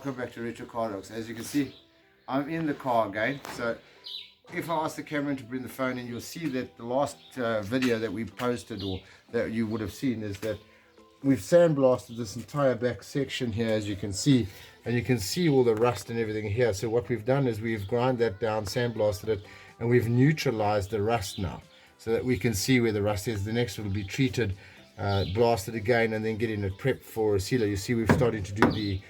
welcome back to Retro Car Dogs. As you can see, I'm in the car again. So if I ask the cameraman to bring the phone in, you'll see that the last video that we posted, or that you would have seen, is that we've sandblasted this entire back section here, as you can see, and you can see all the rust and everything here. So what we've done is we've ground that down, sandblasted it, and we've neutralized the rust now, so that we can see where the rust is. The next will be treated, blasted again, and then getting it prepped for a sealer. You see we've started to do the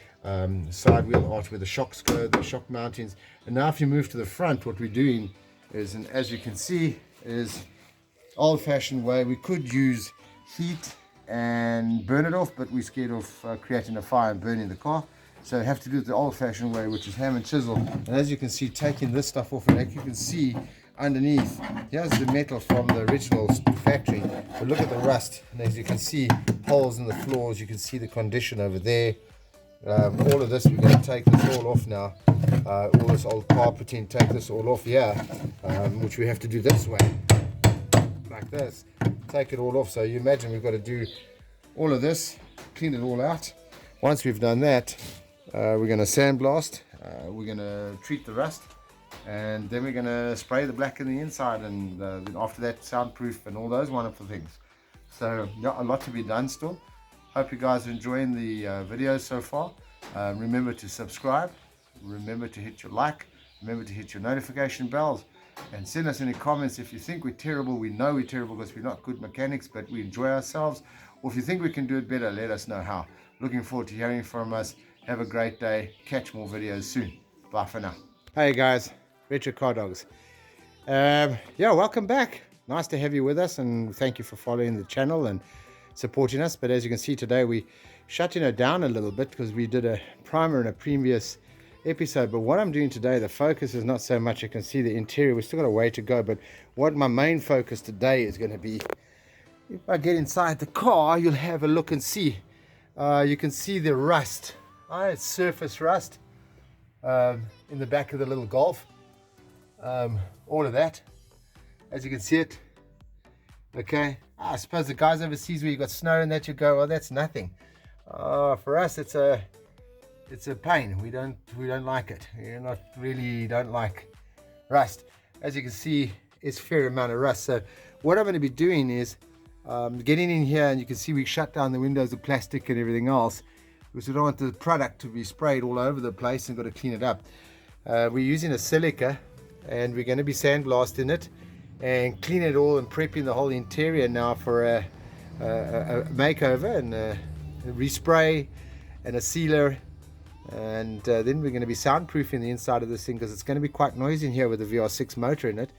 side wheel arch where the shocks go, the shock mountings. And now if you move to the front, what we're doing is, and as you can see, is old-fashioned way. We could use heat and burn it off, but we're scared of creating a fire and burning the car, so we have to do it the old-fashioned way, which is ham and chisel. And as you can see, taking this stuff off, and like you can see underneath, here's the metal from the original factory, but look at the rust, and as you can see, holes in the floors. You can see the condition over there. All of this, we're going to take this all off now, all this old carpeting, take this all off here, which we have to do this way, like this, take it all off. So you imagine we've got to do all of this, clean it all out. Once we've done that, we're going to sandblast, we're going to treat the rust, and then we're going to spray the black in the inside, and then after that, soundproof and all those wonderful things. So yeah, a lot to be done still. Hope you guys are enjoying the videos so far. Remember to subscribe, remember to hit your like, remember to hit your notification bells, and send us any comments. If you think we're terrible, we know we're terrible because we're not good mechanics, but we enjoy ourselves. Or if you think we can do it better, let us know how. Looking forward to hearing from us. Have a great day. Catch more videos soon. Bye for now. Hey guys, Retro Car Dogs. Yeah, welcome back. Nice to have you with us, and thank you for following the channel and supporting us. But as you can see today, we shutting it down a little bit because we did a primer in a previous episode. But what I'm doing today, the focus is not so much, you can see the interior, we've still got a way to go, but what my main focus today is going to be, if I get inside the car, you'll have a look and see. You can see the rust, it's surface rust in the back of the little Golf, all of that, as you can see it. Okay, I suppose the guys overseas where you got snow and that, you go, oh, that's nothing. For us, it's a pain. We don't like it. Don't like rust. As you can see, it's a fair amount of rust. So what I'm going to be doing is getting in here, and you can see we shut down the windows, the plastic and everything else, because we don't want the product to be sprayed all over the place, and got to clean it up. We're using a silica, and we're going to be sandblasting it and clean it all and prepping the whole interior now for a makeover and a respray and a sealer. And then we're going to be soundproofing the inside of this thing, because it's going to be quite noisy in here with the VR6 motor in it.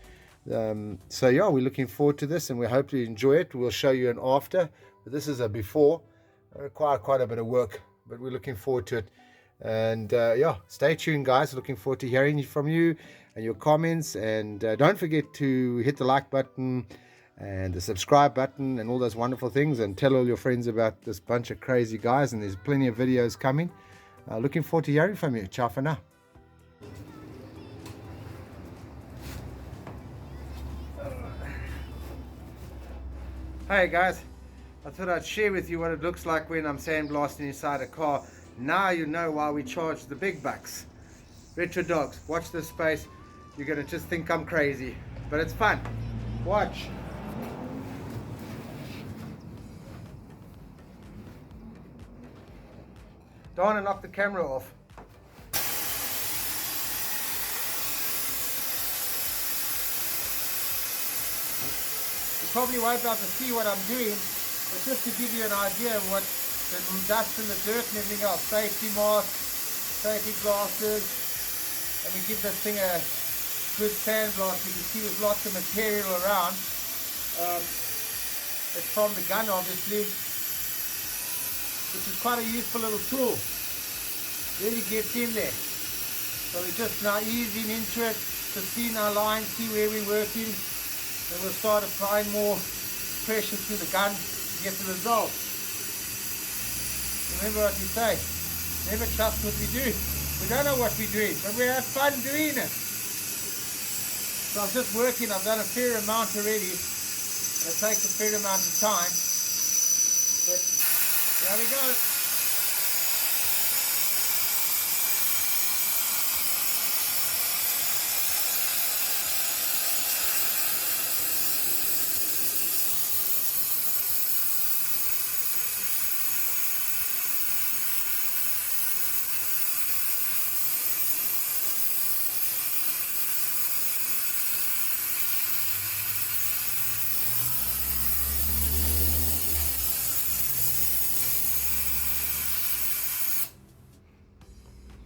So yeah, we're looking forward to this, and we hope you enjoy it. We'll show you an after, but this is a before. Require quite a bit of work, but we're looking forward to it. And yeah, stay tuned guys, looking forward to hearing from you and your comments. And don't forget to hit the like button and the subscribe button and all those wonderful things, and tell all your friends about this bunch of crazy guys. And there's plenty of videos coming. Looking forward to hearing from you. Ciao for now. Hey guys, I thought I'd share with you what it looks like when I'm sandblasting inside a car. Now you know why we charge the big bucks. Retro Dogs, watch this space. You're gonna just think I'm crazy, but it's fun. Watch. Don't want to knock the camera off. You probably won't be able to see what I'm doing, but just to give you an idea of what the dust and the dirt and everything else. Safety masks, safety glasses, and we give this thing a good sandblast. You can see there's lots of material around. It's from the gun obviously, which is quite a useful little tool. Really gets in there. So we're just now easing into it to see our line, see where we're working, and we'll start applying more pressure to the gun to get the result. Remember what we say, never trust what we do. We don't know what we're doing, but we have fun doing it. So I'm just working, I've done a fair amount already, and it takes a fair amount of time, but there we go.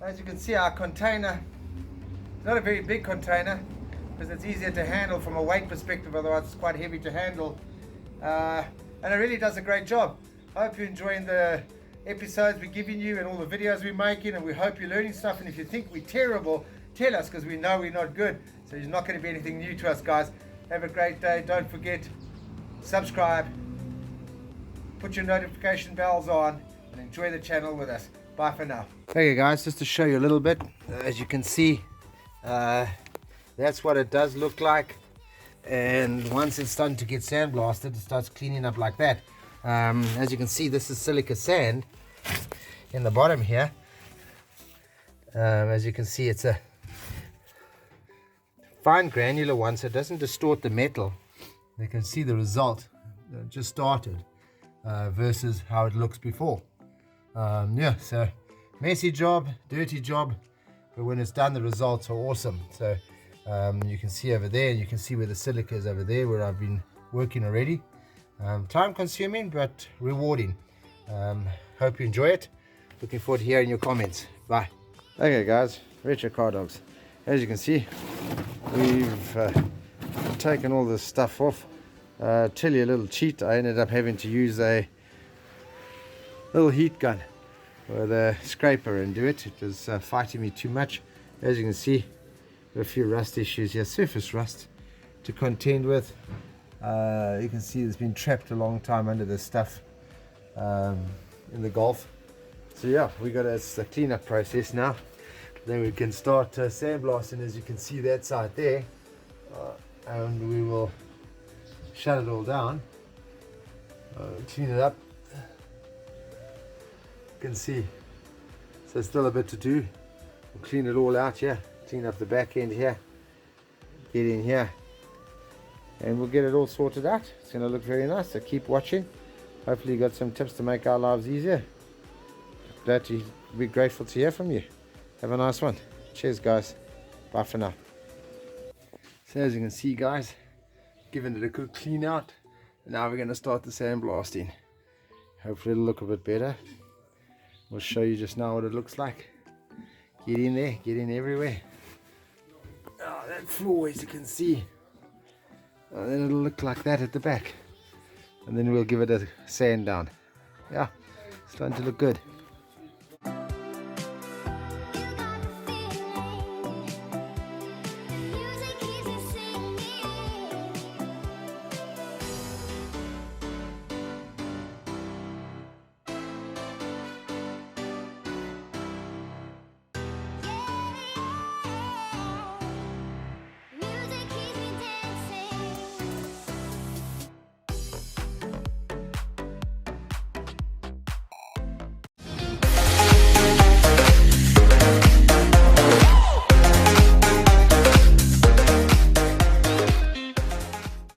As you can see, our container, not a very big container, because it's easier to handle from a weight perspective, otherwise it's quite heavy to handle. And it really does a great job. I hope you're enjoying the episodes we're giving you and all the videos we're making, and we hope you're learning stuff. And if you think we're terrible, tell us, because we know we're not good. So there's not going to be anything new to us, guys. Have a great day. Don't forget, subscribe, put your notification bells on, and enjoy the channel with us. Bye for now. Okay guys, just to show you a little bit, as you can see, that's what it does look like. And once it's starting to get sandblasted, it starts cleaning up like that. As you can see, this is silica sand in the bottom here. As you can see, it's a fine granular one, so it doesn't distort the metal. You can see the result just started versus how it looks before. Yeah, so messy job, dirty job, but when it's done, the results are awesome. So you can see over there, and you can see where the silica is over there, where I've been working already. Time consuming but rewarding. Hope you enjoy it. Looking forward to hearing your comments. Bye. Okay guys, Retro Car Dogs, as you can see, we've taken all this stuff off. Tell you a little cheat, I ended up having to use a little heat gun with a scraper and do it. It was fighting me too much. As you can see, a few rust issues here, surface rust to contend with. You can see it's been trapped a long time under this stuff in the Golf. So yeah, we got a cleanup process now. Then we can start sandblasting, as you can see that side there, and we will shut it all down, clean it up. You can see, so there's still a bit to do. We'll clean it all out here, clean up the back end here, get in here, and we'll get it all sorted out. It's going to look very nice, so keep watching. Hopefully you got some tips to make our lives easier. Glad to be grateful to hear from you. Have a nice one. Cheers guys. Bye for now. So as you can see guys, giving it a good clean out. Now we're going to start the sandblasting. Hopefully it'll look a bit better. We'll show you just now what it looks like. Get in there, get in everywhere. Oh, that floor, as you can see. And then it'll look like that at the back. And then we'll give it a sand down. Yeah, it's starting to look good.